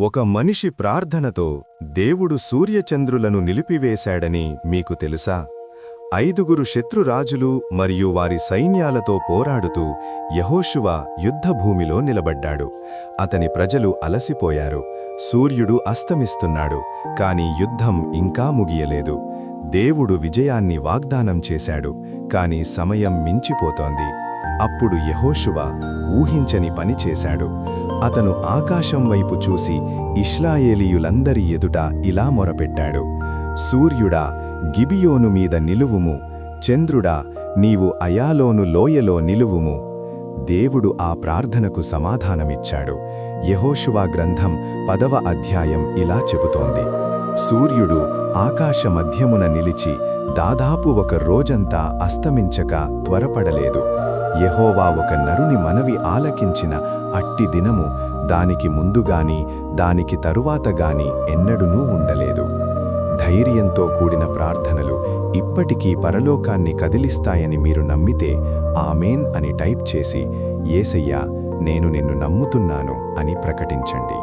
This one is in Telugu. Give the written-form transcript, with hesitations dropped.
ఒక మనిషి ప్రార్థనతో దేవుడు సూర్యచంద్రులను నిలిపివేశాడని మీకు తెలుసా? 5 శత్రురాజులు మరియు వారి సైన్యాలతో పోరాడుతూ యెహోషువ యుద్ధభూమిలో నిలబడ్డాడు. అతని ప్రజలు అలసిపోయారు. సూర్యుడు అస్తమిస్తున్నాడు, కాని యుద్ధం ఇంకా ముగియలేదు. దేవుడు విజయాన్ని వాగ్దానం చేశాడు, కాని సమయం మించిపోతోంది. అప్పుడు యెహోషువ ఊహించని పని చేశాడు. అతను ఆకాశం వైపు చూసి ఇశ్రాయేలీయులందరి ఎదుట ఇలా మొరపెట్టాడు: సూర్యుడా, గిబియోను మీద నిలువుము. చంద్రుడా, నీవు అయాలోను లోయలో నిలువుము. దేవుడు ఆ ప్రార్థనకు సమాధానమిచ్చాడు. యెహోషువ గ్రంథం 10వ అధ్యాయం ఇలా చెబుతోంది: సూర్యుడు ఆకాశ మధ్యమున నిలిచి దాదాపు ఒక రోజంతా అస్తమించక త్వరపడలేదు. యెహోవా ఒక నరుని మనవి ఆలకించిన అట్టి దినము దానికి ముందుగాని దానికి తరువాతగాని ఎన్నడూనూ ఉండలేదు. ధైర్యంతో కూడిన ప్రార్థనలు ఇప్పటికీ పరలోకాన్ని కదిలిస్తాయని మీరు నమ్మితే ఆమేన్ అని టైప్ చేసి, యేసయ్యా, నేను నిన్ను నమ్ముతున్నాను అని ప్రకటించండి.